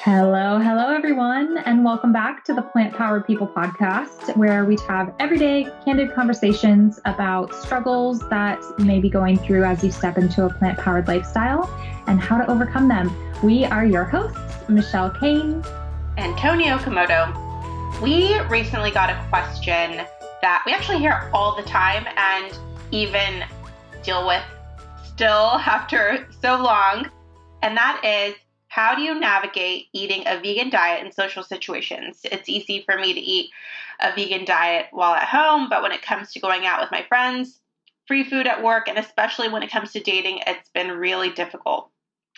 Hello, everyone, and welcome back to the Plant Powered People podcast, where we have everyday, candid conversations about struggles that you may be going through as you step into a plant powered lifestyle and how to overcome them. We are your hosts, Michelle Cehn and Toni Okamoto. We recently got a question that we actually hear all the time and even deal with still after so long, and that is, how do you navigate eating a vegan diet in social situations? It's easy for me to eat a vegan diet while at home, but when it comes to going out with my friends, free food at work, and especially when it comes to dating, it's been really difficult.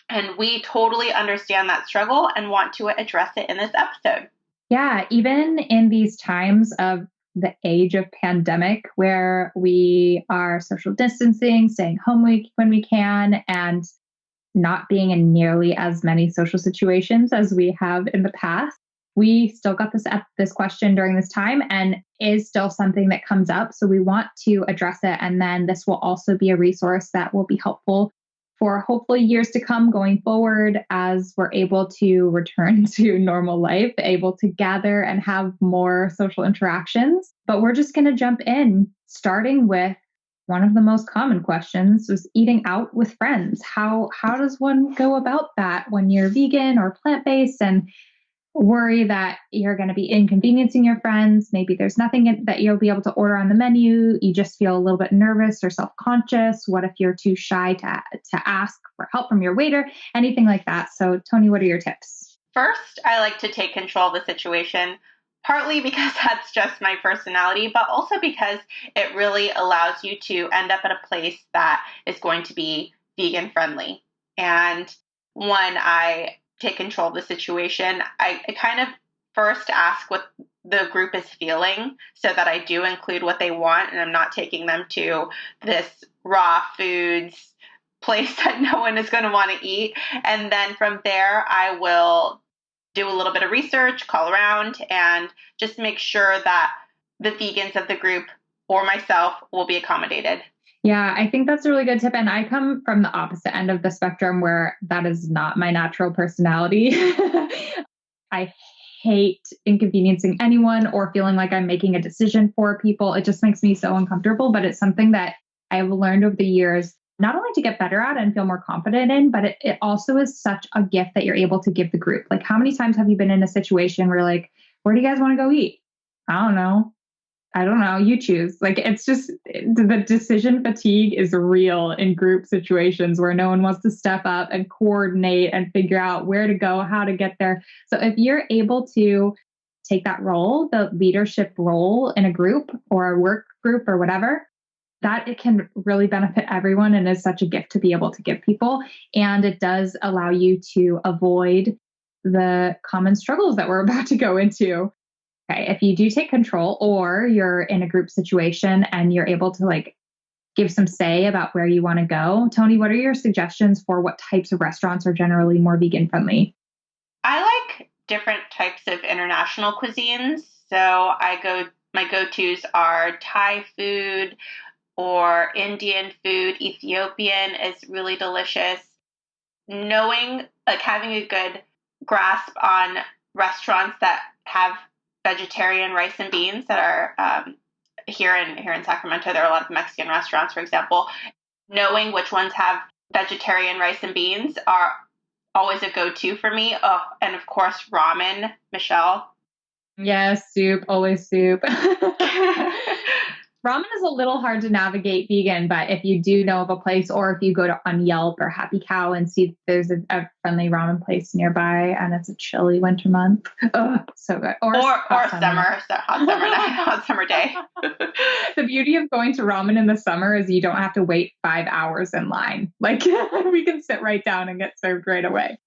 And we totally understand that struggle and want to address it in this episode. Yeah, even in these times of the age of pandemic where we are social distancing, staying home when we can, and not being in nearly as many social situations as we have in the past, we still got this question during this time and is still something that comes up. So we want to address it. And then this will also be a resource that will be helpful for hopefully years to come going forward as we're able to return to normal life, able to gather and have more social interactions. But we're just going to jump in, starting with one of the most common questions was eating out with friends. How does one go about that when you're vegan or plant-based and worry that you're going to be inconveniencing your friends? Maybe there's nothing that you'll be able to order on the menu. You just feel a little bit nervous or self-conscious. What if you're too shy to ask for help from your waiter? Anything like that. So, Toni, what are your tips? First, I like to take control of the situation. Partly because that's just my personality, but also because it really allows you to end up at a place that is going to be vegan friendly. And when I take control of the situation, I kind of first ask what the group is feeling so that I do include what they want and I'm not taking them to this raw foods place that no one is going to want to eat. And then from there, I will do a little bit of research, call around, and just make sure that the vegans of the group or myself will be accommodated. Yeah, I think that's a really good tip. And I come from the opposite end of the spectrum where that is not my natural personality. I hate inconveniencing anyone or feeling like I'm making a decision for people. It just makes me so uncomfortable, but it's something that I've learned over the years not only to get better at and feel more confident in, but it also is such a gift that you're able to give the group. Like, how many times have you been in a situation where like, where do you guys want to go eat? I don't know. You choose. Like, it's just the decision fatigue is real in group situations where no one wants to step up and coordinate and figure out where to go, how to get there. So if you're able to take that role, the leadership role in a group or a work group or whatever, that it can really benefit everyone and is such a gift to be able to give people. And it does allow you to avoid the common struggles that we're about to go into. Okay, if you do take control or you're in a group situation and you're able to like give some say about where you want to go, Toni, what are your suggestions for what types of restaurants are generally more vegan friendly? I like different types of international cuisines. So my go-tos are Thai food or Indian food. Ethiopian is really delicious. Having a good grasp on restaurants that have vegetarian rice and beans that are here in Sacramento. There are a lot of Mexican restaurants, for example. Knowing which ones have vegetarian rice and beans are always a go-to for me. Oh, and of course, ramen. Michelle? Yes, soup, always soup. Ramen is a little hard to navigate vegan, but if you do know of a place or if you go on Yelp or Happy Cow and see if there's a friendly ramen place nearby and it's a chilly winter month, oh, so good. Or hot summer day. The beauty of going to ramen in the summer is you don't have to wait 5 hours in line. Like we can sit right down and get served right away.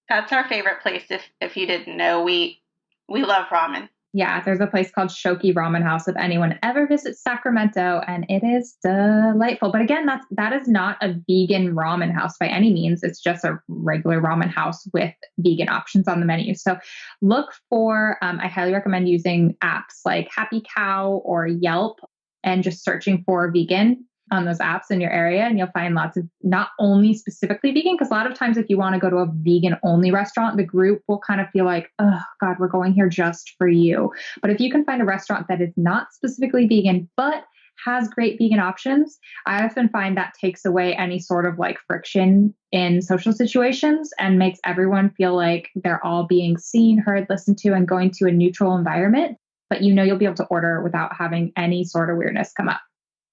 That's our favorite place. If you didn't know, we love ramen. Yeah, there's a place called Shoki Ramen House if anyone ever visits Sacramento, and it is delightful. But again, that is not a vegan ramen house by any means. It's just a regular ramen house with vegan options on the menu. So look for, I highly recommend using apps like Happy Cow or Yelp and just searching for vegan. on those apps in your area, and you'll find lots of not only specifically vegan, because a lot of times if you want to go to a vegan only restaurant, the group will kind of feel like, oh God, we're going here just for you. But if you can find a restaurant that is not specifically vegan, but has great vegan options, I often find that takes away any sort of like friction in social situations and makes everyone feel like they're all being seen, heard, listened to, and going to a neutral environment. But you'll be able to order without having any sort of weirdness come up.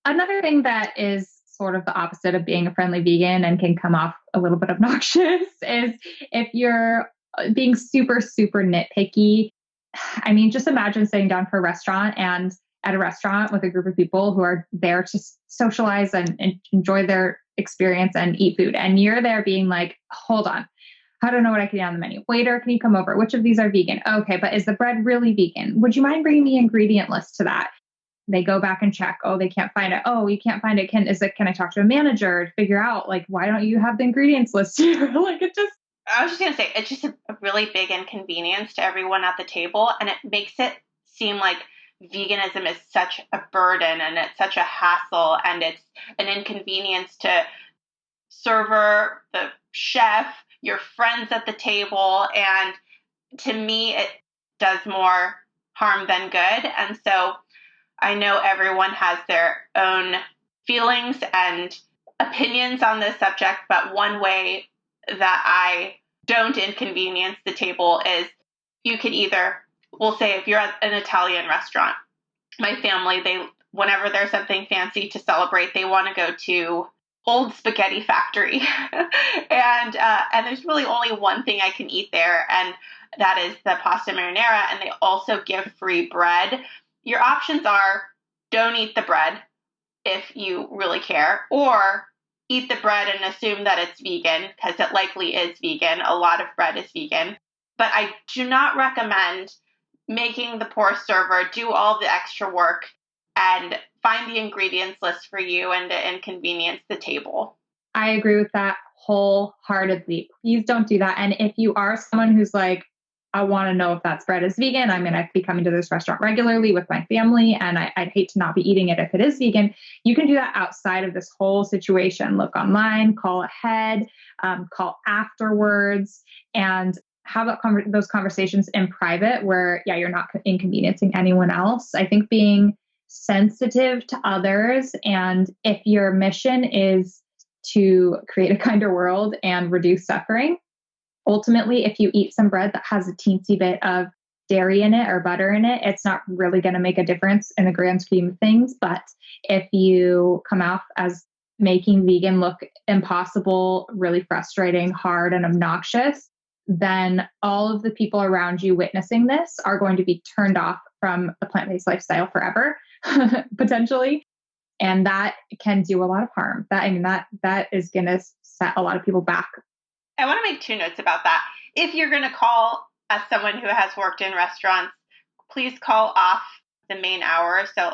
Another thing that is sort of the opposite of being a friendly vegan and can come off a little bit obnoxious is if you're being super, super nitpicky. I mean, just imagine sitting down for a restaurant and at a restaurant with a group of people who are there to socialize and enjoy their experience and eat food. And you're there being like, hold on, I don't know what I can eat on the menu. Waiter, can you come over? Which of these are vegan? Okay, but is the bread really vegan? Would you mind bringing the ingredient list to that? They go back and check. Oh, they can't find it. Oh, you can't find it. Can I talk to a manager to figure out like, why don't you have the ingredients list here? Like it just. I was just going to say, it's just a really big inconvenience to everyone at the table. And it makes it seem like veganism is such a burden and it's such a hassle and it's an inconvenience to server, the chef, your friends at the table. And to me, it does more harm than good. And so I know everyone has their own feelings and opinions on this subject, but one way that I don't inconvenience the table is you could either, we'll say if you're at an Italian restaurant, my family, whenever there's something fancy to celebrate, they want to go to Old Spaghetti Factory. and there's really only one thing I can eat there, and that is the pasta marinara, and they also give free bread. Your options are don't eat the bread if you really care, or eat the bread and assume that it's vegan, because it likely is vegan. A lot of bread is vegan. But I do not recommend making the poor server do all the extra work and find the ingredients list for you and to inconvenience the table. I agree with that wholeheartedly. Please don't do that. And if you are someone who's like, I want to know if that bread is vegan, I mean, I'd be coming to this restaurant regularly with my family, and I'd hate to not be eating it if it is vegan. You can do that outside of this whole situation. Look online, call ahead, call afterwards, and have those conversations in private where, you're not inconveniencing anyone else. I think being sensitive to others, and if your mission is to create a kinder world and reduce suffering, ultimately, if you eat some bread that has a teensy bit of dairy in it or butter in it, it's not really going to make a difference in the grand scheme of things. But if you come out as making vegan look impossible, really frustrating, hard, and obnoxious, then all of the people around you witnessing this are going to be turned off from a plant-based lifestyle forever, potentially. And that can do a lot of harm. That is going to set a lot of people back. I want to make 2 notes about that. If you're going to call as someone who has worked in restaurants, please call off the main hour. So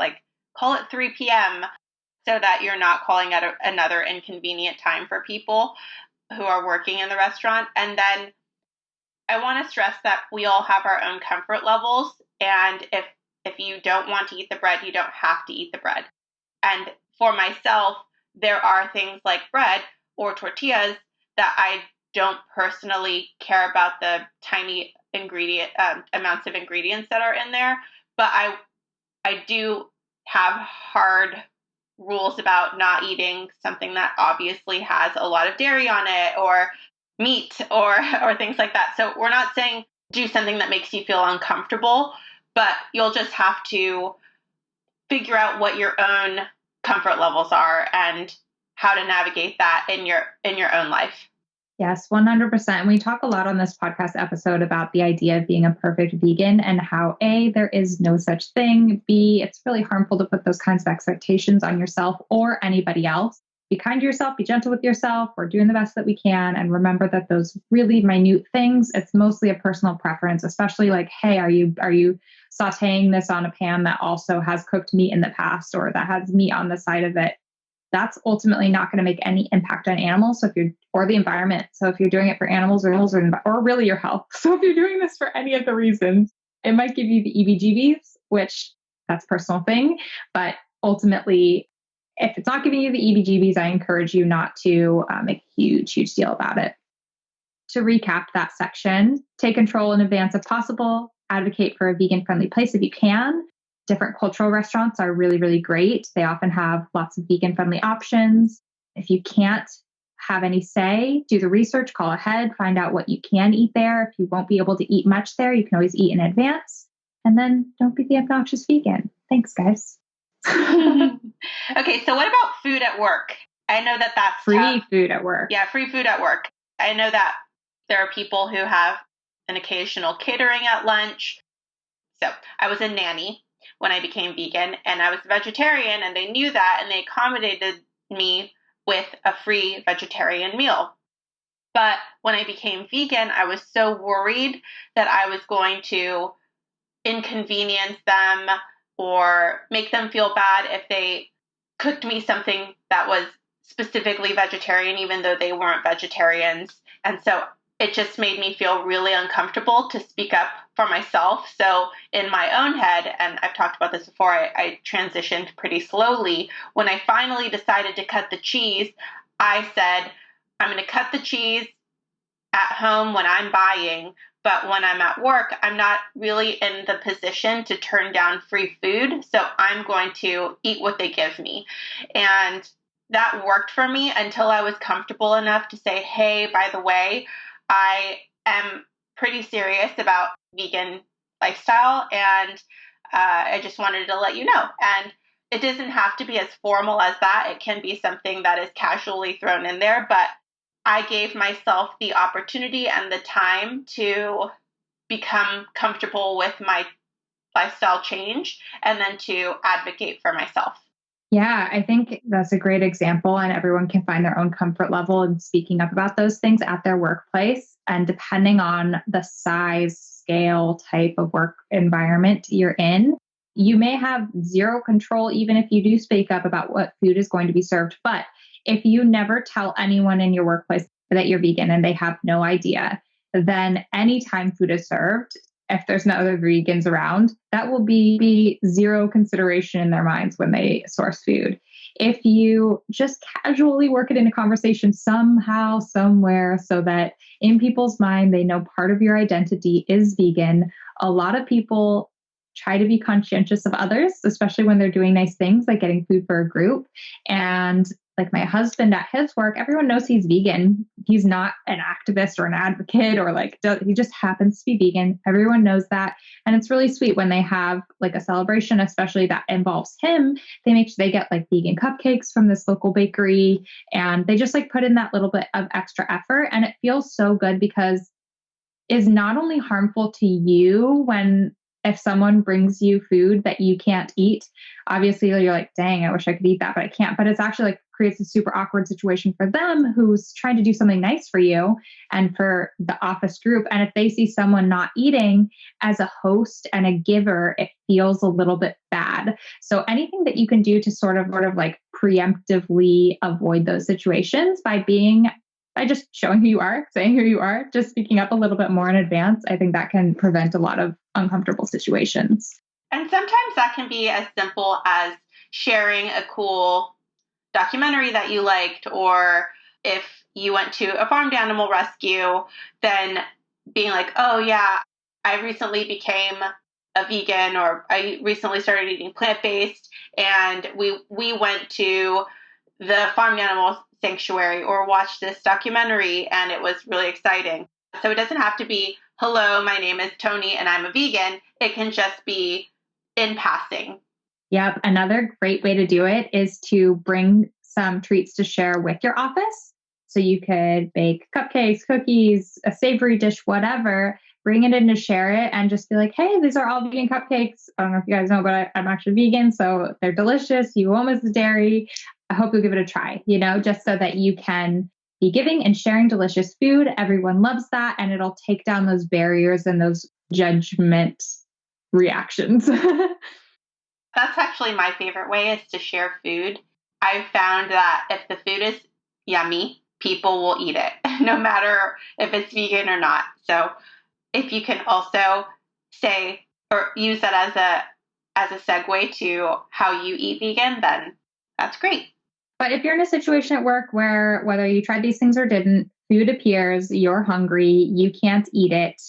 call at 3 p.m. so that you're not calling at another inconvenient time for people who are working in the restaurant. And then I want to stress that we all have our own comfort levels. And if you don't want to eat the bread, you don't have to eat the bread. And for myself, there are things like bread or tortillas that I don't personally care about the tiny amounts of ingredients that are in there, but I do have hard rules about not eating something that obviously has a lot of dairy on it or meat or things like that. So we're not saying do something that makes you feel uncomfortable, but you'll just have to figure out what your own comfort levels are and how to navigate that in your own life. Yes, 100%. We talk a lot on this podcast episode about the idea of being a perfect vegan and how A, there is no such thing. B, it's really harmful to put those kinds of expectations on yourself or anybody else. Be kind to yourself, be gentle with yourself. We're doing the best that we can. And remember that those really minute things, it's mostly a personal preference, especially like, hey, are you sauteing this on a pan that also has cooked meat in the past or that has meat on the side of it? That's ultimately not going to make any impact on animals. Or the environment. So if you're doing it for animals or really your health. So if you're doing this for any of the reasons, it might give you the EBGBs, which that's a personal thing, but ultimately if it's not giving you the EBGBs, I encourage you not to make a huge, huge deal about it. To recap that section, take control in advance if possible, advocate for a vegan-friendly place if you can. Different cultural restaurants are really, really great. They often have lots of vegan-friendly options. If you can't have any say, do the research, call ahead, find out what you can eat there. If you won't be able to eat much there, you can always eat in advance. And then don't be the obnoxious vegan. Thanks, guys. Okay, so what about food at work? I know that that's free tough. Food at work. Yeah, free food at work. I know that there are people who have an occasional catering at lunch. So I was a nanny when I became vegan, and I was vegetarian, and they knew that, and they accommodated me with a free vegetarian meal. But when I became vegan, I was so worried that I was going to inconvenience them or make them feel bad if they cooked me something that was specifically vegetarian, even though they weren't vegetarians. And so it just made me feel really uncomfortable to speak up for myself. So in my own head, and I've talked about this before, I transitioned pretty slowly. When I finally decided to cut the cheese, I said, I'm going to cut the cheese at home when I'm buying, but when I'm at work, I'm not really in the position to turn down free food. So I'm going to eat what they give me. And that worked for me until I was comfortable enough to say, hey, by the way, I am pretty serious about vegan lifestyle, and I just wanted to let you know. And it doesn't have to be as formal as that. It can be something that is casually thrown in there, but I gave myself the opportunity and the time to become comfortable with my lifestyle change and then to advocate for myself. Yeah, I think that's a great example, and everyone can find their own comfort level in speaking up about those things at their workplace. And depending on the size, scale, type of work environment you're in, you may have zero control, even if you do speak up about what food is going to be served. But if you never tell anyone in your workplace that you're vegan and they have no idea, then anytime food is served, if there's no other vegans around, that will be zero consideration in their minds when they source food. If you just casually work it into conversation somehow, somewhere, so that in people's mind, they know part of your identity is vegan, a lot of people try to be conscientious of others, especially when they're doing nice things like getting food for a group. And like my husband at his work, everyone knows he's vegan. He's not an activist or an advocate or he just happens to be vegan. Everyone knows that. And it's really sweet when they have like a celebration, especially that involves him. They get like vegan cupcakes from this local bakery, and they just like put in that little bit of extra effort. And it feels so good because it's not only harmful to you if someone brings you food that you can't eat, obviously you're like, dang, I wish I could eat that, but I can't. But it's actually like creates a super awkward situation for them who's trying to do something nice for you and for the office group. And if they see someone not eating, as a host and a giver, it feels a little bit bad. So anything that you can do to sort of like preemptively avoid those situations by just showing who you are, saying who you are, just speaking up a little bit more in advance, I think that can prevent a lot of uncomfortable situations. And sometimes that can be as simple as sharing a cool documentary that you liked, or if you went to a farmed animal rescue, then being like, oh yeah, I recently became a vegan, or I recently started eating plant-based, and we went to the farmed animal sanctuary or watched this documentary and it was really exciting. So it doesn't have to be, hello, my name is Toni and I'm a vegan. It can just be in passing. Yep. Another great way to do it is to bring some treats to share with your office. So you could bake cupcakes, cookies, a savory dish, whatever, bring it in to share it and just be like, hey, these are all vegan cupcakes. I don't know if you guys know, but I'm actually vegan. So they're delicious. You won't miss the dairy. I hope you'll give it a try, just so that you can be giving and sharing delicious food. Everyone loves that. And it'll take down those barriers and those judgment reactions. That's actually my favorite way, is to share food. I've found that if the food is yummy, people will eat it, no matter if it's vegan or not. So if you can also say or use that as a segue to how you eat vegan, then That's great. But if you're in a situation at work where whether you tried these things or didn't, food appears, you're hungry, you can't eat it,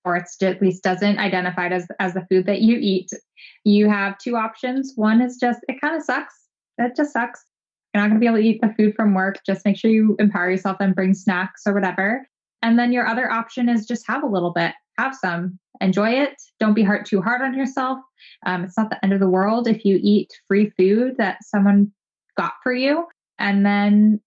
or it's at least doesn't identify it as the food that you eat, you have two options. One is just, it kind of sucks. It just sucks. You're not going to be able to eat the food from work. Just make sure you empower yourself and bring snacks or whatever. And then your other option is just have a little bit, have some, enjoy it. Don't be too hard on yourself. It's not the end of the world if you eat free food that someone got for you. And then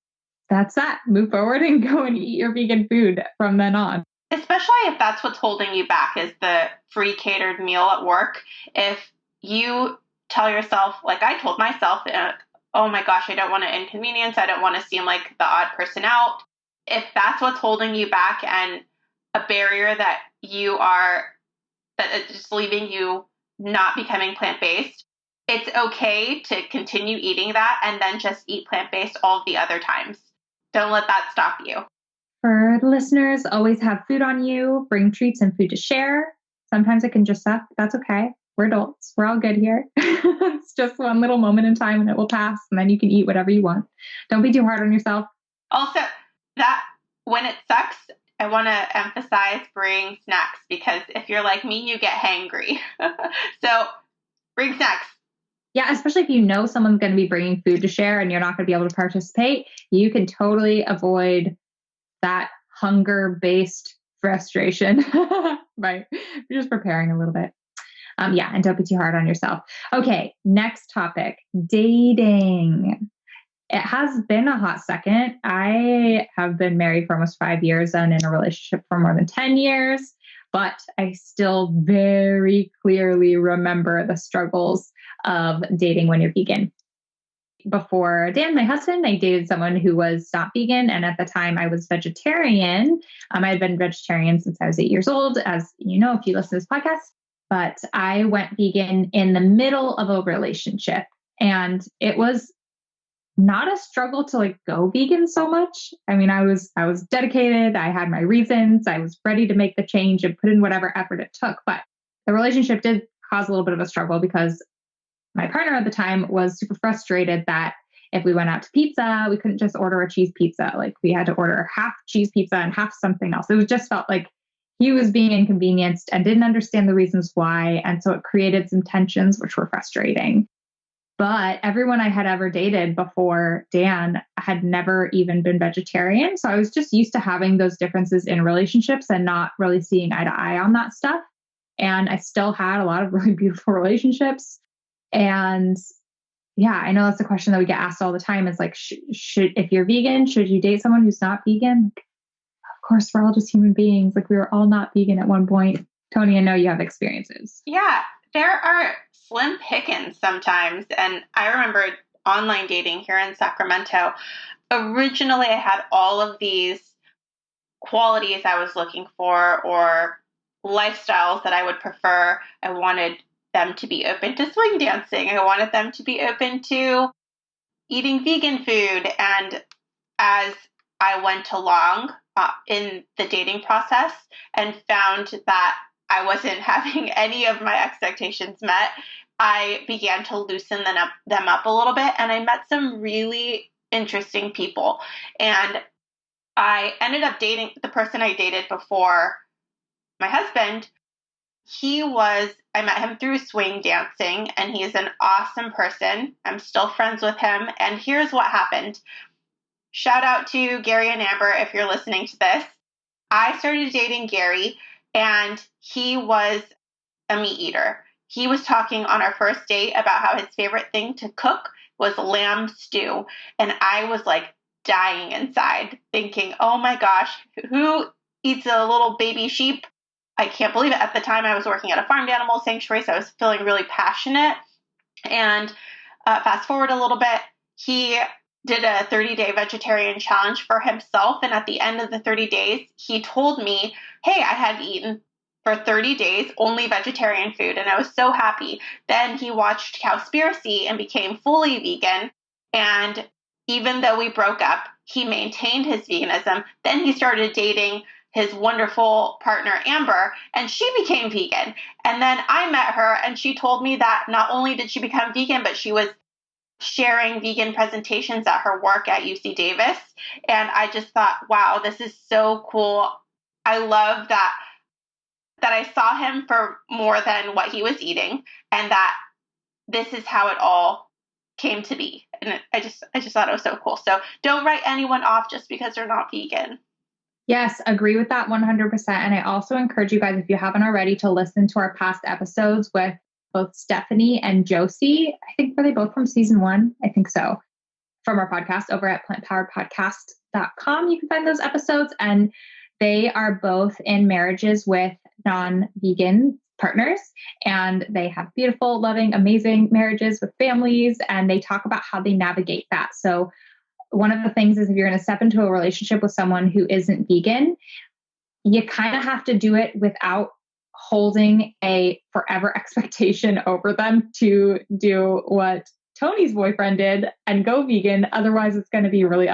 that's that. Move forward and go and eat your vegan food from then on. Especially if that's what's holding you back is the free catered meal at work. If you tell yourself, like I told myself, oh my gosh, I don't want to inconvenience. I don't want to seem like the odd person out. If that's what's holding you back and a barrier that it's just leaving you not becoming plant-based, it's okay to continue eating that and then just eat plant-based all the other times. Don't let that stop you. For the listeners, always have food on you, bring treats and food to share. Sometimes it can just suck. That's okay. We're adults. We're all good here. It's just one little moment in time and it will pass. And then you can eat whatever you want. Don't be too hard on yourself. Also, that when it sucks, I want to emphasize bring snacks because if you're like me, you get hangry. So bring snacks. Yeah, especially if you know someone's going to be bringing food to share and you're not going to be able to participate, you can totally avoid that hunger-based frustration by just preparing a little bit. Yeah, and don't be too hard on yourself. Okay, next topic, dating. It has been a hot second. I have been married for almost 5 years and in a relationship for more than 10 years, but I still very clearly remember the struggles of dating when you're vegan. Before Dan, my husband, I dated someone who was not vegan. And at the time I was vegetarian. I had been vegetarian since I was 8 years old, as you know, if you listen to this podcast. But I went vegan in the middle of a relationship. And it was not a struggle to like go vegan so much. I mean, I was dedicated. I had my reasons. I was ready to make the change and put in whatever effort it took. But the relationship did cause a little bit of a struggle because my partner at the time was super frustrated that if we went out to pizza, we couldn't just order a cheese pizza. Like we had to order half cheese pizza and half something else. It just felt like he was being inconvenienced and didn't understand the reasons why. And so it created some tensions, which were frustrating. But everyone I had ever dated before Dan had never even been vegetarian. So I was just used to having those differences in relationships and not really seeing eye to eye on that stuff. And I still had a lot of really beautiful relationships. And yeah, I know that's a question that we get asked all the time is like, should if you're vegan, should you date someone who's not vegan? Of course, we're all just human beings. Like we were all not vegan at one point. Toni, I know you have experiences. Yeah, there are slim pickings sometimes. And I remember online dating here in Sacramento. Originally, I had all of these qualities I was looking for or lifestyles that I would prefer. I wanted them to be open to swing dancing. I wanted them to be open to eating vegan food. And as I went along in the dating process and found that I wasn't having any of my expectations met, I began to loosen them up a little bit. And I met some really interesting people. And I ended up dating the person I dated before my husband. I met him through swing dancing, and he's an awesome person. I'm still friends with him. And here's what happened. Shout out to Gary and Amber if you're listening to this. I started dating Gary, and he was a meat eater. He was talking on our first date about how his favorite thing to cook was lamb stew. And I was like dying inside, thinking, oh my gosh, who eats a little baby sheep? I can't believe it. At the time, I was working at a farmed animal sanctuary, so I was feeling really passionate. And fast forward a little bit, he did a 30-day vegetarian challenge for himself. And at the end of the 30 days, he told me, hey, I had eaten for 30 days only vegetarian food. And I was so happy. Then he watched Cowspiracy and became fully vegan. And even though we broke up, he maintained his veganism. Then he started dating his wonderful partner, Amber, and she became vegan. And then I met her and she told me that not only did she become vegan, but she was sharing vegan presentations at her work at UC Davis. And I just thought, wow, this is so cool. I love that I saw him for more than what he was eating, and that this is how it all came to be. And I just thought it was so cool. So don't write anyone off just because they're not vegan. Yes, agree with that 100%. And I also encourage you guys, if you haven't already, to listen to our past episodes with both Stephanie and Josie. I think, were they both from season 1? I think so. From our podcast over at plantpoweredpodcast.com. You can find those episodes, and they are both in marriages with non-vegan partners, and they have beautiful, loving, amazing marriages with families, and they talk about how they navigate that. So one of the things is, if you're going to step into a relationship with someone who isn't vegan, you kind of have to do it without holding a forever expectation over them to do what Tony's boyfriend did and go vegan. Otherwise, it's going to be really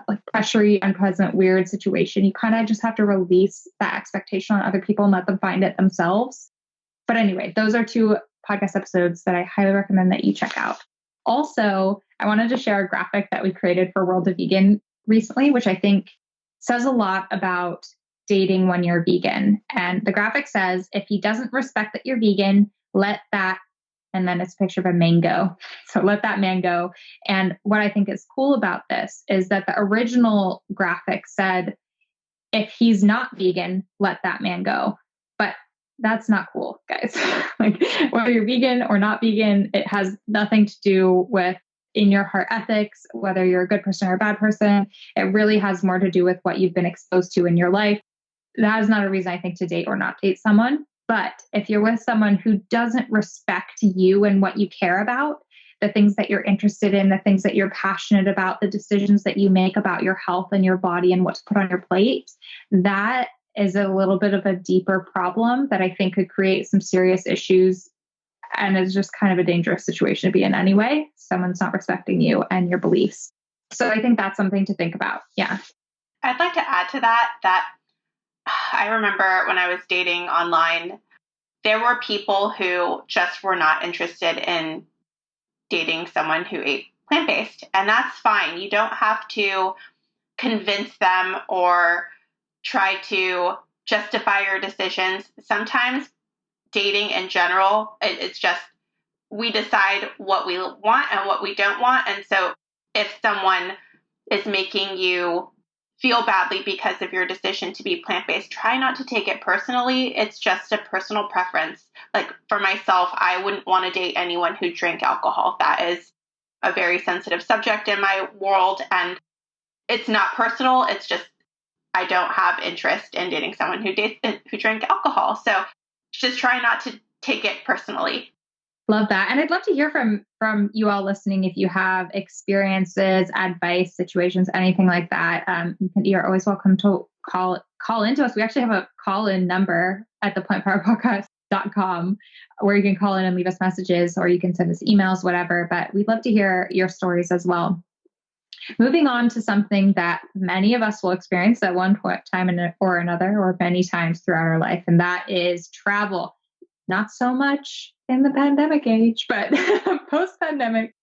like pressury, unpleasant, weird situation. You kind of just have to release that expectation on other people and let them find it themselves. But anyway, those are 2 podcast episodes that I highly recommend that you check out. Also, I wanted to share a graphic that we created for World of Vegan recently, which I think says a lot about dating when you're vegan. And the graphic says, if he doesn't respect that you're vegan, let that, and then it's a picture of a mango. So let that man go. And what I think is cool about this is that the original graphic said, if he's not vegan, let that man go. But that's not cool, guys. Like, whether you're vegan or not vegan, it has nothing to do with in your heart ethics, whether you're a good person or a bad person. It really has more to do with what you've been exposed to in your life. That is not a reason, I think, to date or not date someone. But if you're with someone who doesn't respect you and what you care about, the things that you're interested in, the things that you're passionate about, the decisions that you make about your health and your body and what to put on your plate, that is a little bit of a deeper problem that I think could create some serious issues, and is just kind of a dangerous situation to be in anyway. Someone's not respecting you and your beliefs. So I think that's something to think about. Yeah. I'd like to add to that I remember when I was dating online, there were people who just were not interested in dating someone who ate plant-based. And that's fine. You don't have to convince them or try to justify your decisions. Sometimes dating in general, it's just, we decide what we want and what we don't want. And so if someone is making you feel badly because of your decision to be plant-based, try not to take it personally. It's just a personal preference. Like, for myself, I wouldn't want to date anyone who drank alcohol. That is a very sensitive subject in my world. And it's not personal. It's just, I don't have interest in dating someone who drank alcohol. So just try not to take it personally. Love that. And I'd love to hear from you all listening if you have experiences, advice, situations, anything like that. You're always welcome to call into us. We actually have a call-in number at the plantpoweredpodcast.com where you can call in and leave us messages, or you can send us emails, whatever. But we'd love to hear your stories as well. Moving on to something that many of us will experience at one point time or another, or many times throughout our life, and that is travel. Not so much in the pandemic age, but post-pandemic,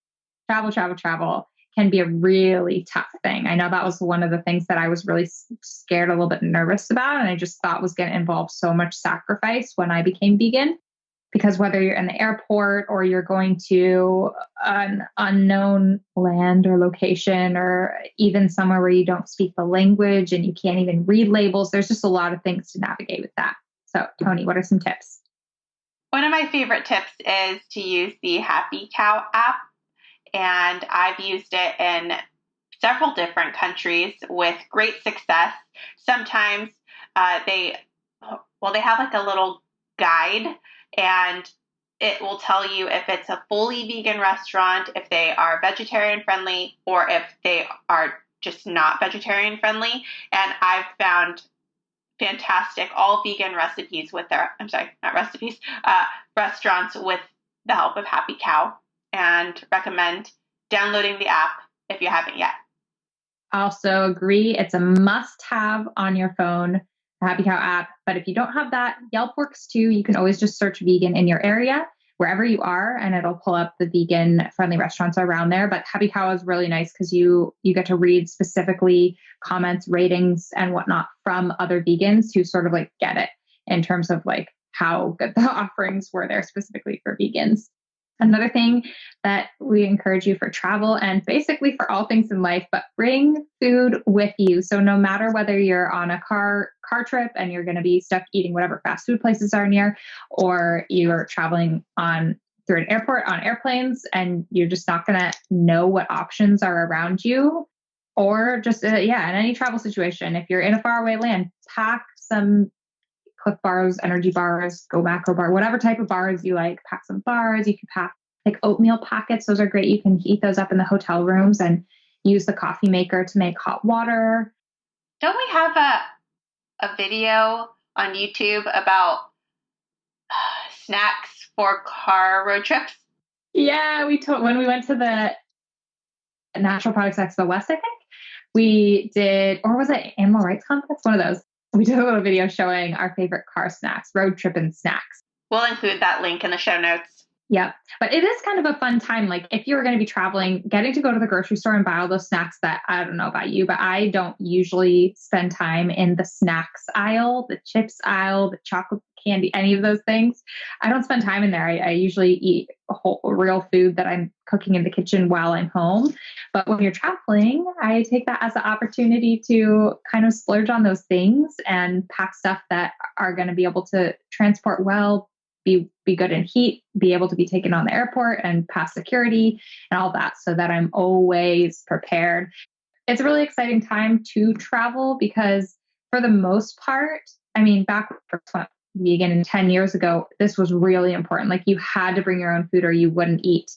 travel can be a really tough thing. I know that was one of the things that I was really scared, a little bit nervous about, and I just thought was going to involve so much sacrifice when I became vegan. Because whether you're in the airport or you're going to an unknown land or location, or even somewhere where you don't speak the language and you can't even read labels, there's just a lot of things to navigate with that. So, Toni, what are some tips? One of my favorite tips is to use the Happy Cow app. And I've used it in several different countries with great success. Sometimes they have like a little guide, and it will tell you if it's a fully vegan restaurant, if they are vegetarian friendly, or if they are just not vegetarian friendly. And I've found fantastic all vegan recipes with restaurants with the help of Happy Cow, and recommend downloading the app if you haven't yet. Also agree. It's a must-have on your phone, the Happy Cow app. But if you don't have that, Yelp works too. You can always just search vegan in your area. wherever you are, and it'll pull up the vegan friendly restaurants around there. But Happy Cow is really nice because you get to read specifically comments, ratings, and whatnot from other vegans who sort of like get it in terms of like how good the offerings were there specifically for vegans. Another thing that we encourage you for travel and basically for all things in life, but bring food with you. So no matter whether you're on a car trip and you're going to be stuck eating whatever fast food places are near, or you're traveling through an airport on airplanes and you're just not going to know what options are around you, or just, in any travel situation, if you're in a faraway land, pack some Cliff bars, energy bars, Go Macro bar, whatever type of bars you like, pack some bars. You can pack like oatmeal packets. Those are great. You can heat those up in the hotel rooms and use the coffee maker to make hot water. Don't we have a video on YouTube about snacks for car road trips? Yeah, when we went to the Natural Products Expo West, I think we did, or was it Animal Rights Conference? One of those. We did a little video showing our favorite car snacks, road trip and snacks. We'll include that link in the show notes. Yep. But it is kind of a fun time. Like if you're going to be traveling, getting to go to the grocery store and buy all those snacks that I don't know about you, but I don't usually spend time in the snacks aisle, the chips aisle, the chocolate candy, any of those things. I don't spend time in there. I usually eat real food that I'm cooking in the kitchen while I'm home. But when you're traveling, I take that as an opportunity to kind of splurge on those things and pack stuff that are going to be able to transport well, be good in heat, be able to be taken on the airport and pass security and all that, so that I'm always prepared. It's a really exciting time to travel because for the most part, I mean, back when vegan 10 years ago, this was really important. Like you had to bring your own food or you wouldn't eat.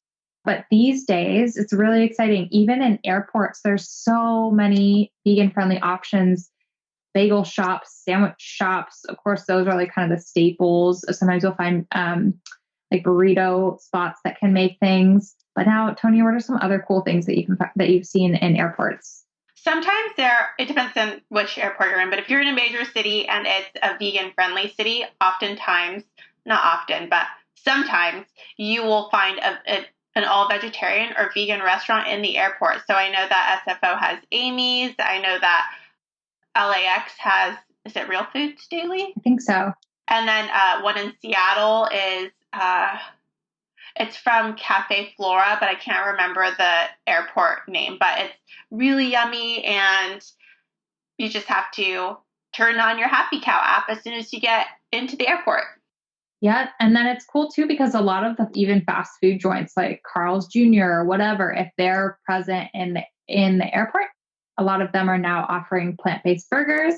But these days, it's really exciting. Even in airports, there's so many vegan friendly options. Bagel shops, sandwich shops. Of course, those are like kind of the staples. Sometimes you'll find like burrito spots that can make things. But now, Toni, what are some other cool things that you've seen in airports? Sometimes it depends on which airport you're in, but if you're in a major city and it's a vegan friendly city, oftentimes, not often, but sometimes you will find an all vegetarian or vegan restaurant in the airport. So I know that SFO has Amy's. I know that LAX has, is it Real Foods Daily? I think so. And then one in Seattle is, it's from Cafe Flora, but I can't remember the airport name, but it's really yummy. And you just have to turn on your Happy Cow app as soon as you get into the airport. Yeah. And then it's cool too, because a lot of the even fast food joints like Carl's Jr. or whatever, if they're present in the airport, a lot of them are now offering plant-based burgers,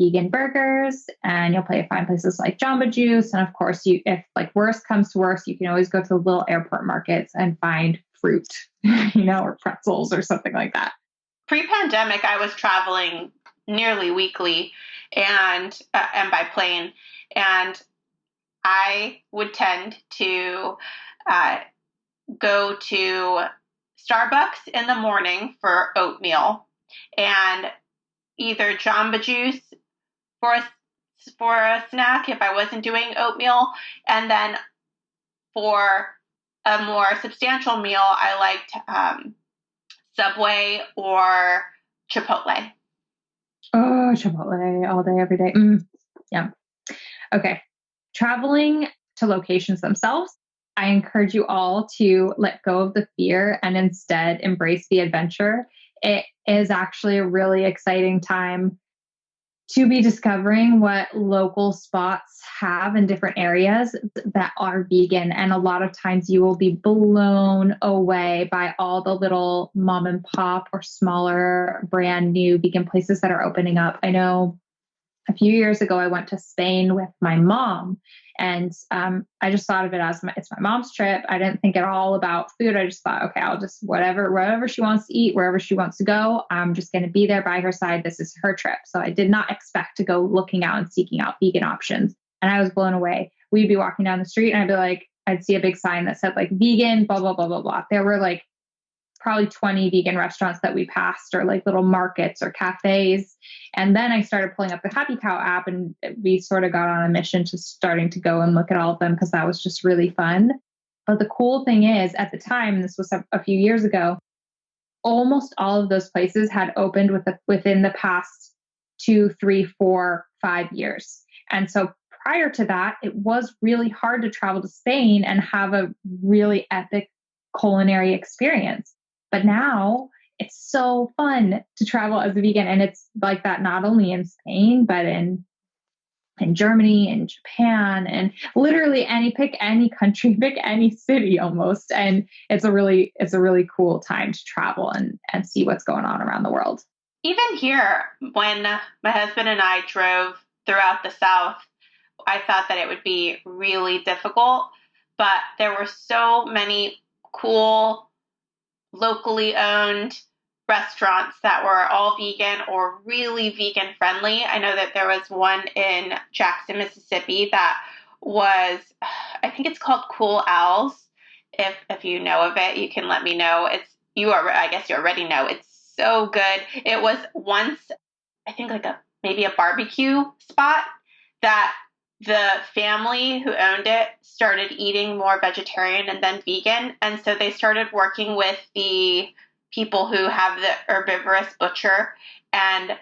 vegan burgers, and you'll find places like Jamba Juice. And of course, if like worst comes to worst, you can always go to the little airport markets and find fruit, or pretzels or something like that. Pre-pandemic, I was traveling nearly weekly and by plane, and I would tend to go to Starbucks in the morning for oatmeal and either Jamba Juice for a snack if I wasn't doing oatmeal. And then for a more substantial meal, I liked Subway or Chipotle. Oh, Chipotle all day, every day. Yeah. Okay. Traveling to locations themselves, I encourage you all to let go of the fear and instead embrace the adventure. It is actually a really exciting time to be discovering what local spots have in different areas that are vegan. And a lot of times you will be blown away by all the little mom and pop or smaller brand new vegan places that are opening up. I know a few years ago, I went to Spain with my mom, and I just thought of it as it's my mom's trip. I didn't think at all about food. I just thought, okay, I'll just whatever she wants to eat, wherever she wants to go, I'm just going to be there by her side. This is her trip. So I did not expect to go looking out and seeking out vegan options. And I was blown away. We'd be walking down the street and I'd see a big sign that said like vegan, blah, blah, blah, blah, blah. There were like probably 20 vegan restaurants that we passed, or like little markets or cafes. And then I started pulling up the Happy Cow app, and we sort of got on a mission to starting to go and look at all of them, because that was just really fun. But the cool thing is, at the time, this was a few years ago, almost all of those places had opened within the past 2, 3, 4, 5 years. And so prior to that, it was really hard to travel to Spain and have a really epic culinary experience. But now it's so fun to travel as a vegan. And it's like that not only in Spain, but in Germany and Japan, and literally pick any country, pick any city almost. And it's a really cool time to travel and see what's going on around the world. Even here, when my husband and I drove throughout the South, I thought that it would be really difficult, but there were so many cool, locally owned restaurants that were all vegan or really vegan friendly. I know that there was one in Jackson, Mississippi that was, I think it's called Cool Owls. If you know of it, you can let me know. I guess you already know. It's so good. It was once, I think maybe a barbecue spot that the family who owned it started eating more vegetarian and then vegan. And so they started working with the people who have the herbivorous butcher and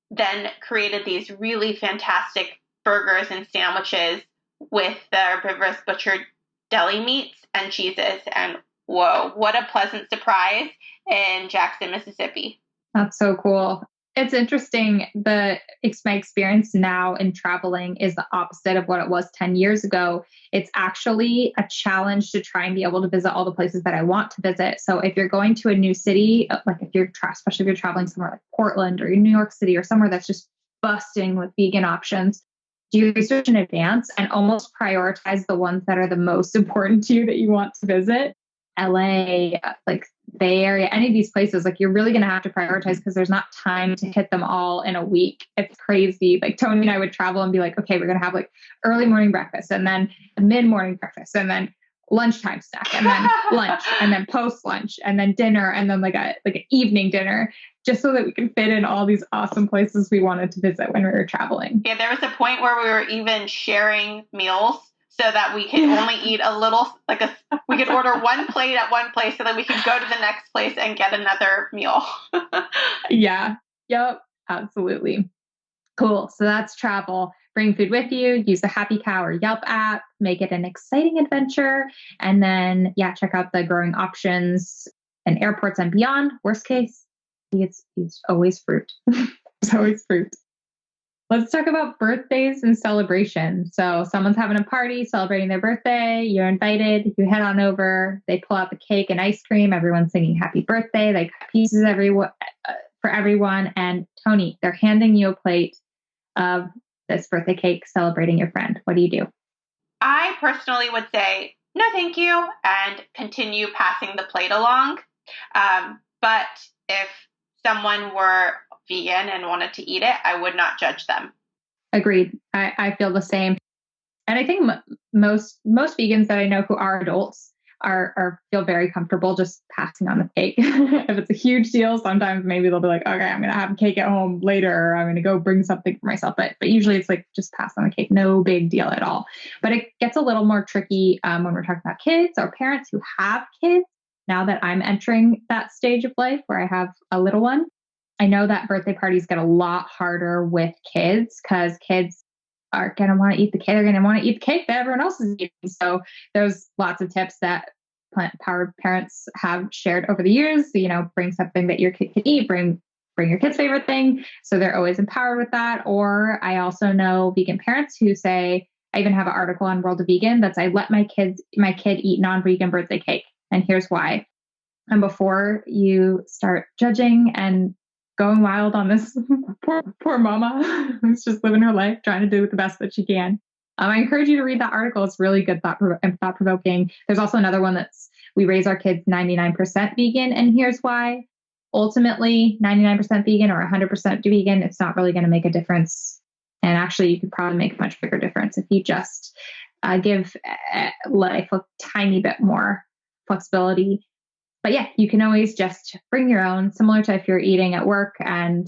then created these really fantastic burgers and sandwiches with the herbivorous butcher deli meats and cheeses. And whoa, what a pleasant surprise in Jackson, Mississippi. That's so cool. It's interesting. My experience now in traveling is the opposite of what it was 10 years ago. It's actually a challenge to try and be able to visit all the places that I want to visit. So if you're going to a new city, especially if you're traveling somewhere like Portland or New York City or somewhere that's just busting with vegan options, do research in advance and almost prioritize the ones that are the most important to you that you want to visit. LA, like Bay Area, any of these places, like you're really going to have to prioritize because there's not time to hit them all in a week. It's crazy. Like Tony and I would travel and be like, okay, we're going to have like early morning breakfast and then mid-morning breakfast and then lunchtime snack and then lunch and then post lunch and then dinner and then like an evening dinner, just so that we can fit in all these awesome places we wanted to visit when we were traveling. Yeah, there was a point where we were even sharing meals so that we could only eat a little, we could order one plate at one place so that we could go to the next place and get another meal. Yeah. Yep. Absolutely. Cool. So that's travel. Bring food with you, use the Happy Cow or Yelp app, make it an exciting adventure. And then, check out the growing options and airports and beyond. Worst case, it's always fruit. It's always fruit. Let's talk about birthdays and celebrations. So someone's having a party, celebrating their birthday. You're invited. You head on over. They pull out the cake and ice cream. Everyone's singing happy birthday. They cut pieces for everyone. And Toni, they're handing you a plate of this birthday cake celebrating your friend. What do you do? I personally would say, no, thank you, and continue passing the plate along. But if someone were vegan and wanted to eat it, I would not judge them. Agreed. I feel the same. And I think most vegans that I know who are adults feel very comfortable just passing on the cake. If it's a huge deal, sometimes maybe they'll be like, okay, I'm going to have a cake at home later, or I'm going to go bring something for myself. But usually it's like, just pass on the cake. No big deal at all. But it gets a little more tricky when we're talking about kids or parents who have kids. Now that I'm entering that stage of life where I have a little one, I know that birthday parties get a lot harder with kids because kids are going to want to eat the cake. They're going to want to eat the cake that everyone else is eating. So there's lots of tips that plant-powered parents have shared over the years. Bring something that your kid can eat, bring your kid's favorite thing. So they're always empowered with that. Or I also know vegan parents who say, I even have an article on World of Vegan that I let my kid eat non-vegan birthday cake. And here's why. And before you start judging and going wild on this poor mama who's just living her life, trying to do the best that she can, I encourage you to read that article. It's really good, thought-provoking. There's also another one that's we raise our kids 99% vegan, and here's why. Ultimately, 99% vegan or 100% vegan, it's not really going to make a difference. And actually, you could probably make a much bigger difference if you just give life a tiny bit more flexibility. But yeah, you can always just bring your own, similar to if you're eating at work and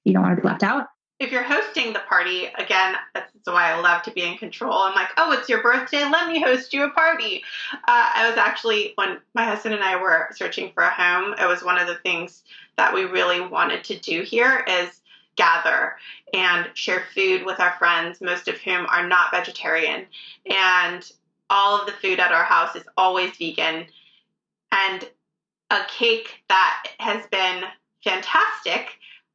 you don't want to be left out. if you're hosting the party, again, that's why I love to be in control. I'm like, oh, it's your birthday. Let me host you a party. I was actually, when my husband and I were searching for a home, it was one of the things that we really wanted to do here is gather and share food with our friends, most of whom are not vegetarian. And all of the food at our house is always vegan. And a cake that has been fantastic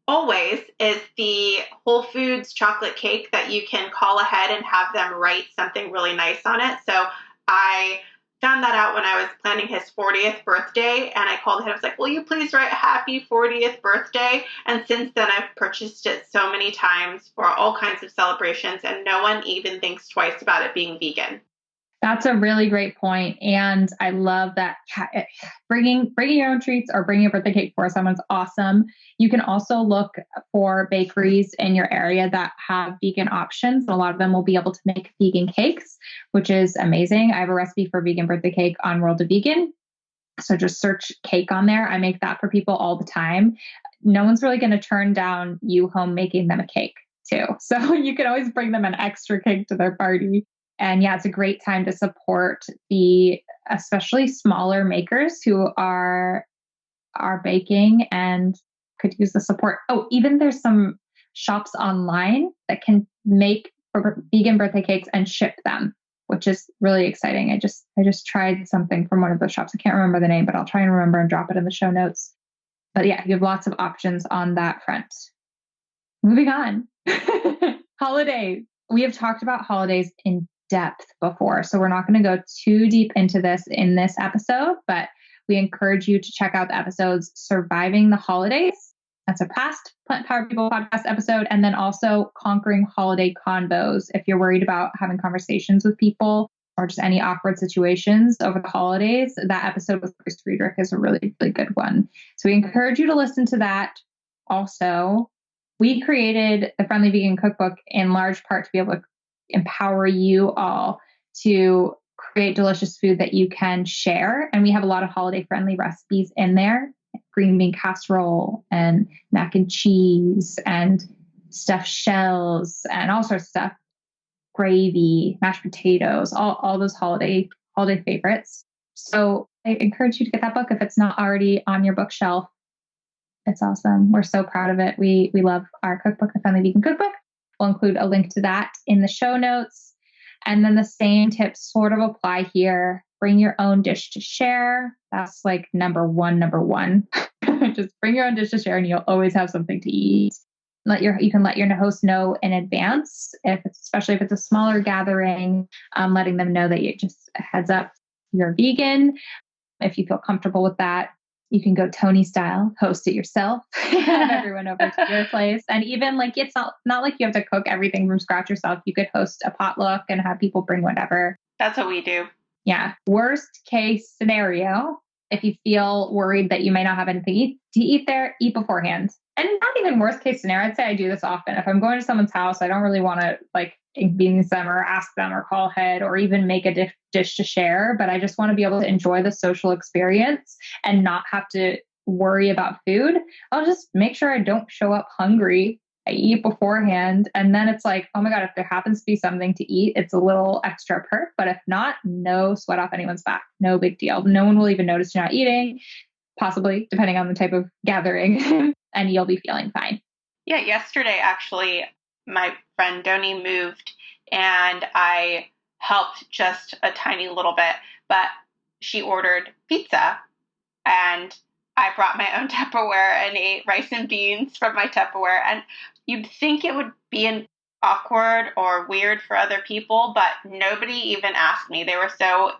always is the Whole Foods chocolate cake that you can call ahead and have them write something really nice on it. So I found that out when I was planning his 40th birthday, and I called him. I was like, will you please write happy 40th birthday? And since then, I've purchased it so many times for all kinds of celebrations, and no one even thinks twice about it being vegan. That's a really great point. And I love that bringing your own treats or bringing a birthday cake for someone's awesome. You can also look for bakeries in your area that have vegan options. A lot of them will be able to make vegan cakes, which is amazing. I have a recipe for vegan birthday cake on World of Vegan. So just search cake on there. I make that for people all the time. No one's really going to turn down you home making them a cake too. So you can always bring them an extra cake to their party. And yeah, it's a great time to support the especially smaller makers who are baking and could use the support. Oh, even there's some shops online that can make vegan birthday cakes and ship them, which is really exciting. I just tried something from one of those shops. I can't remember the name, but I'll try and remember and drop it in the show notes. But yeah, you have lots of options on that front. Moving on. Holidays. We have talked about holidays in depth before, so we're not going to go too deep into this in this episode, but we encourage you to check out the episodes Surviving the Holidays. That's a past Plant Powered People podcast episode. And then also Conquering Holiday Convos. If you're worried about having conversations with people or just any awkward situations over the holidays, that episode with Chris Friedrich is a really, really good one. So we encourage you to listen to that. Also, we created the Friendly Vegan Cookbook in large part to be able to empower you all to create delicious food that you can share. And we have a lot of holiday friendly recipes in there: green bean casserole and mac and cheese and stuffed shells and all sorts of stuff, gravy, mashed potatoes, all those holiday favorites. So I encourage you to get that book if it's not already on your bookshelf. It's awesome. We're so proud of it. We love our cookbook, the Friendly Vegan Cookbook. We'll include a link to that in the show notes. And then the same tips sort of apply here. Bring your own dish to share. That's like number one. Just bring your own dish to share and you'll always have something to eat. You can let your host know in advance, especially if it's a smaller gathering, letting them know that you just heads up, you're vegan. If you feel comfortable with that, you can go Toni style, host it yourself, have everyone over to your place. And even like, it's not like you have to cook everything from scratch yourself. You could host a potluck and have people bring whatever. That's what we do. Yeah. Worst case scenario, if you feel worried that you may not have anything to eat there, eat beforehand. And not even worst case scenario, I'd say I do this often. If I'm going to someone's house, I don't really want to like inconvenience them or ask them or call ahead or even make a dish to share, but I just want to be able to enjoy the social experience and not have to worry about food. I'll just make sure I don't show up hungry. I eat beforehand. And then it's like, oh my God, if there happens to be something to eat, it's a little extra perk. But if not, no sweat off anyone's back. No big deal. No one will even notice you're not eating, possibly, depending on the type of gathering, and you'll be feeling fine. Yeah, yesterday, actually, my friend Doni moved and I helped just a tiny little bit, but she ordered pizza and I brought my own Tupperware and ate rice and beans from my Tupperware. And you'd think it would be awkward or weird for other people, but nobody even asked me. They were so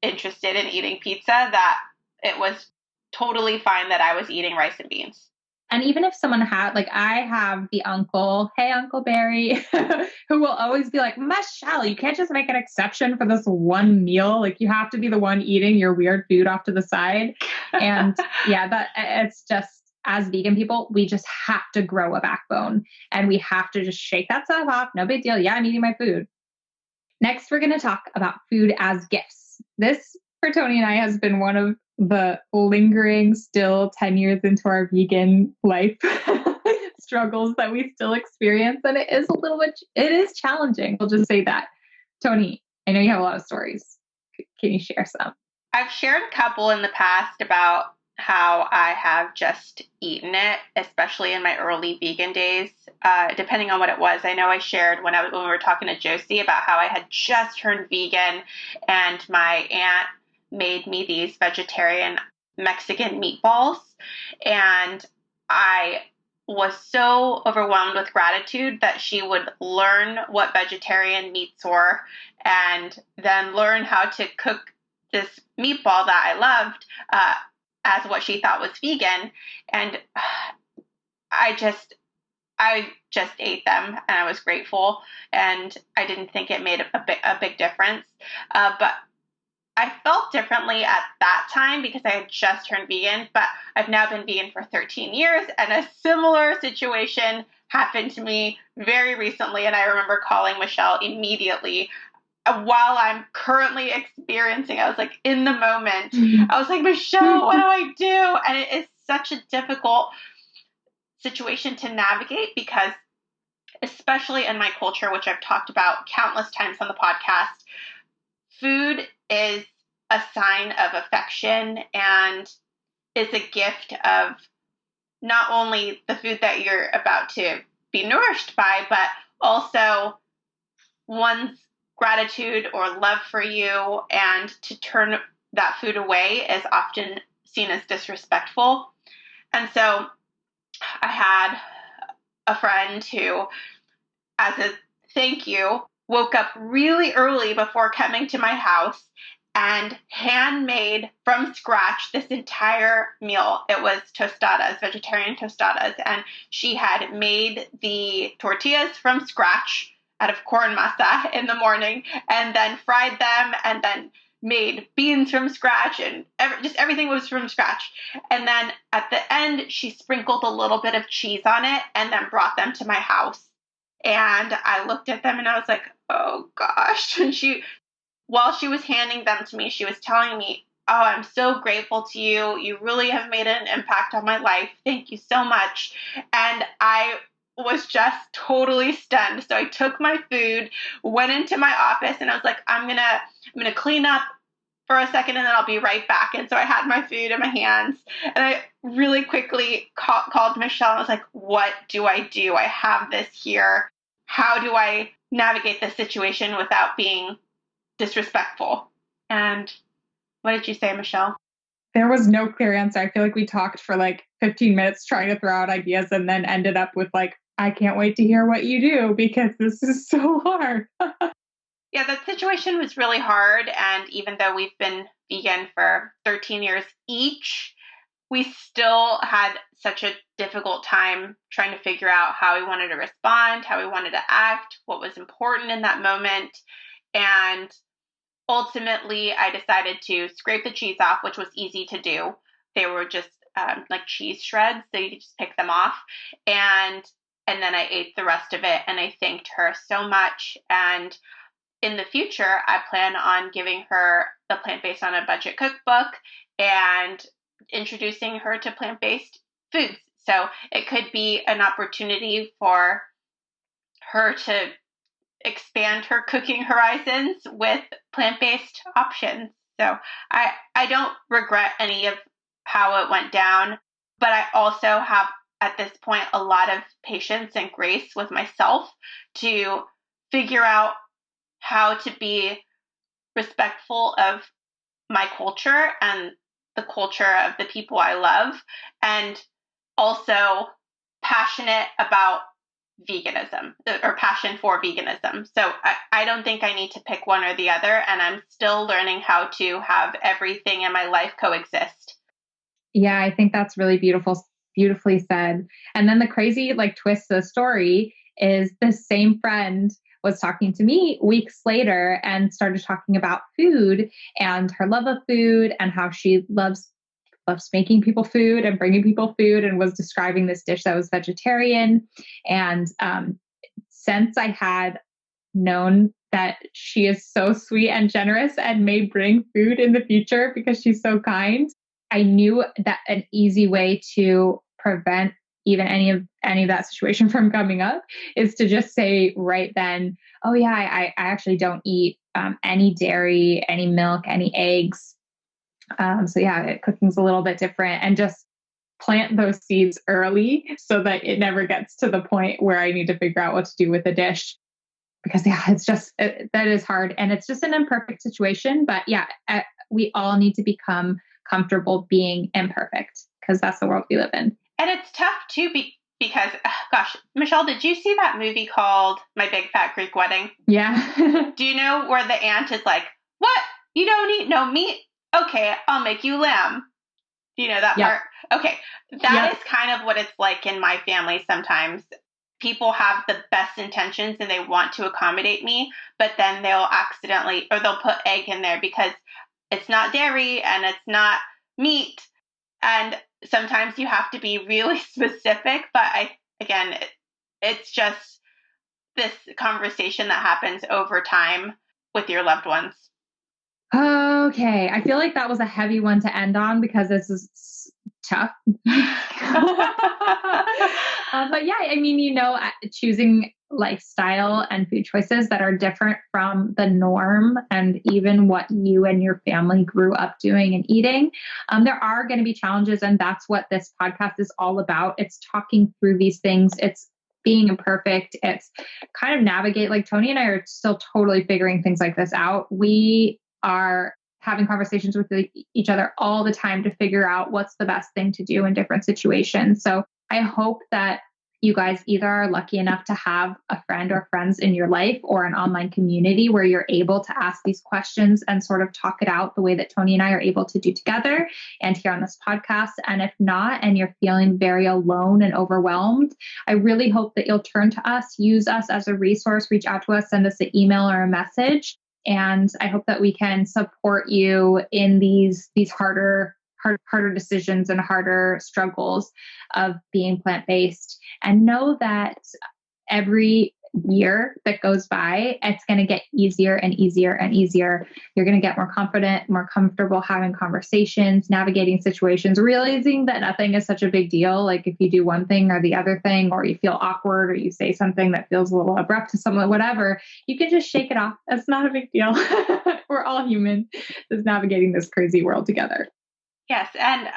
interested in eating pizza that it was totally fine that I was eating rice and beans. And even if someone like I have the uncle, hey, Uncle Barry, who will always be like, Michelle, you can't just make an exception for this one meal. Like you have to be the one eating your weird food off to the side. And yeah, that it's just, as vegan people, we just have to grow a backbone and we have to just shake that stuff off. No big deal. Yeah, I'm eating my food. Next, we're going to talk about food as gifts. This, for Toni and I, has been one of the lingering, still 10 years into our vegan life, struggles that we still experience. And it is challenging. We'll just say that. Toni, I know you have a lot of stories. Can you share some? I've shared a couple in the past about how I have just eaten it, especially in my early vegan days, depending on what it was. I know I shared when we were talking to Josie about how I had just turned vegan and my aunt made me these vegetarian Mexican meatballs. And I was so overwhelmed with gratitude that she would learn what vegetarian meats were and then learn how to cook this meatball that I loved as what she thought was vegan. And I just ate them and I was grateful, and I didn't think it made a big difference. But I felt differently at that time because I had just turned vegan, but I've now been vegan for 13 years, and a similar situation happened to me very recently. And I remember calling Michelle immediately while I'm currently experiencing. I was like in the moment. I was like, Michelle, what do I do? And it is such a difficult situation to navigate because, especially in my culture, which I've talked about countless times on the podcast, food is a sign of affection and is a gift of not only the food that you're about to be nourished by, but also one's gratitude or love for you. And to turn that food away is often seen as disrespectful. And so I had a friend who, as a thank you, woke up really early before coming to my house and handmade from scratch this entire meal. It was tostadas, vegetarian tostadas, and she had made the tortillas from scratch out of corn masa in the morning and then fried them and then made beans from scratch, and just everything was from scratch. And then at the end, she sprinkled a little bit of cheese on it and then brought them to my house. And I looked at them and I was like, oh gosh. And while she was handing them to me, she was telling me, oh, I'm so grateful to you. You really have made an impact on my life. Thank you so much. And I was just totally stunned. So I took my food, went into my office, and I was like, I'm gonna clean up for a second and then I'll be right back. And so I had my food in my hands and I really quickly called Michelle and I was like, what do? I have this here. How do I navigate this situation without being disrespectful? And what did you say, Michelle? There was no clear answer. I feel like we talked for like 15 minutes trying to throw out ideas and then ended up with like, I can't wait to hear what you do because this is so hard. Yeah, that situation was really hard. And even though we've been vegan for 13 years each, we still had such a difficult time trying to figure out how we wanted to respond, how we wanted to act, what was important in that moment. And ultimately, I decided to scrape the cheese off, which was easy to do. They were just like cheese shreds, so you could just pick them off. And then I ate the rest of it, and I thanked her so much. And in the future, I plan on giving her the Plant-Based on a Budget cookbook and introducing her to plant-based foods. So it could be an opportunity for her to expand her cooking horizons with plant-based options. So I don't regret any of how it went down, but I also have at this point a lot of patience and grace with myself to figure out how to be respectful of my culture and the culture of the people I love, and also passionate about veganism or passion for veganism. So I don't think I need to pick one or the other, and I'm still learning how to have everything in my life coexist. Yeah, I think that's really beautifully said. And then the crazy like twist of the story is the same friend was talking to me weeks later and started talking about food and her love of food and how she loves making people food and bringing people food, and was describing this dish that was vegetarian. And since I had known that she is so sweet and generous and may bring food in the future because she's so kind, I knew that an easy way to prevent even any of that situation from coming up, is to just say right then, oh yeah, I actually don't eat any dairy, any milk, any eggs. So yeah, cooking's a little bit different, and just plant those seeds early so that it never gets to the point where I need to figure out what to do with the dish. Because yeah, it's just, that is hard, and it's just an imperfect situation. But yeah, we all need to become comfortable being imperfect, because that's the world we live in. And it's tough too, because, gosh, Michelle, did you see that movie called My Big Fat Greek Wedding? Yeah. Do you know where the aunt is like, what? You don't eat no meat? Okay, I'll make you lamb. Do you know that part? Okay. That is kind of what it's like in my family sometimes. People have the best intentions and they want to accommodate me, but then they'll accidentally, or they'll put egg in there because it's not dairy and it's not meat. And sometimes you have to be really specific, but it's just this conversation that happens over time with your loved ones. Okay. I feel like that was a heavy one to end on, because this is tough. But yeah, I mean, choosing lifestyle and food choices that are different from the norm, and even what you and your family grew up doing and eating. There are going to be challenges, and that's what this podcast is all about. It's talking through these things. It's being imperfect. It's kind of navigate, like Toni and I are still totally figuring things like this out. We are having conversations with each other all the time to figure out what's the best thing to do in different situations. So I hope that you guys either are lucky enough to have a friend or friends in your life, or an online community where you're able to ask these questions and sort of talk it out the way that Toni and I are able to do together and here on this podcast. And if not, and you're feeling very alone and overwhelmed, I really hope that you'll turn to us, use us as a resource, reach out to us, send us an email or a message. And I hope that we can support you in these harder decisions and harder struggles of being plant-based. And know that every year that goes by, it's going to get easier and easier and easier. You're going to get more confident, more comfortable having conversations, navigating situations, realizing that nothing is such a big deal. Like if you do one thing or the other thing, or you feel awkward, or you say something that feels a little abrupt to someone, whatever, you can just shake it off. It's not a big deal. We're all human, just navigating this crazy world together. Yes. And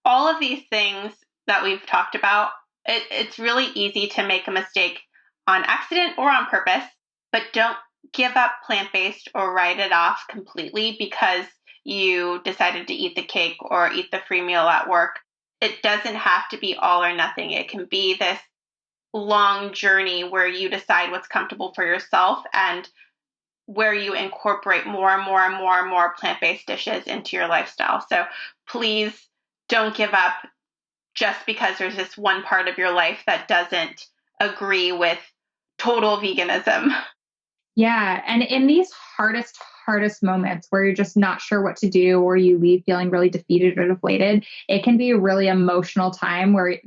all of these things that we've talked about, it's really easy to make a mistake on accident or on purpose, but don't give up plant-based or write it off completely because you decided to eat the cake or eat the free meal at work. It doesn't have to be all or nothing. It can be this long journey where you decide what's comfortable for yourself and where you incorporate more and more and more and more plant-based dishes into your lifestyle. So please don't give up just because there's this one part of your life that doesn't agree with total veganism. Yeah. And in these hardest moments where you're just not sure what to do, or you leave feeling really defeated or deflated, it can be a really emotional time where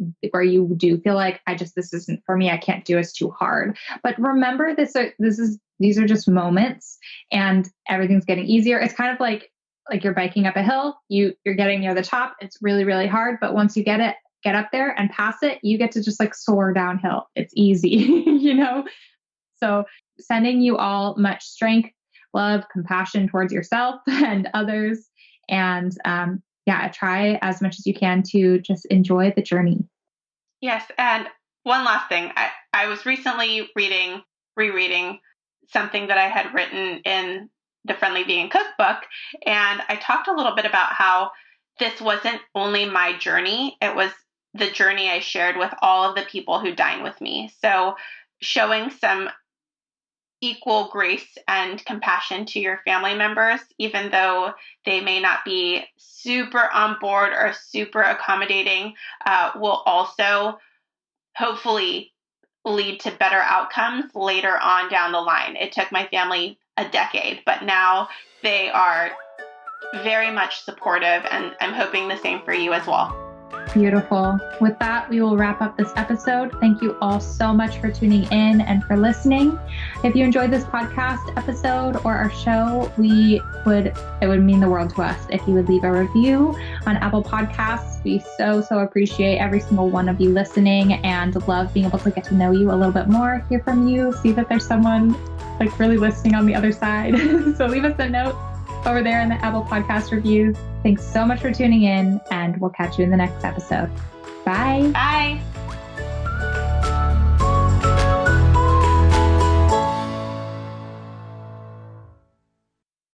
you do feel like, this isn't for me. I can't do it. It's too hard. But remember, these are just moments, and everything's getting easier. It's kind of like you're biking up a hill, you're getting near the top. It's really, really hard. But once you get up there and pass it, you get to just soar downhill. It's easy, So sending you all much strength, love, compassion towards yourself and others. And try as much as you can to just enjoy the journey. Yes. And one last thing, I was recently rereading something that I had written in the Friendly Vegan Cookbook. And I talked a little bit about how this wasn't only my journey. It was the journey I shared with all of the people who dine with me. So showing some equal grace and compassion to your family members, even though they may not be super on board or super accommodating, will also hopefully lead to better outcomes later on down the line. It took my family a decade, but now they are very much supportive, and I'm hoping the same for you as well. Beautiful. With that, we will wrap up this episode. Thank you all so much for tuning in and for listening. If you enjoyed this podcast episode or our show, it would mean the world to us if you would leave a review on Apple Podcasts. We so appreciate every single one of you listening and love being able to get to know you a little bit more, hear from you, see that there's someone like really listening on the other side. So leave us a note over there in the Apple Podcast reviews. Thanks so much for tuning in, and we'll catch you in the next episode. Bye. Bye.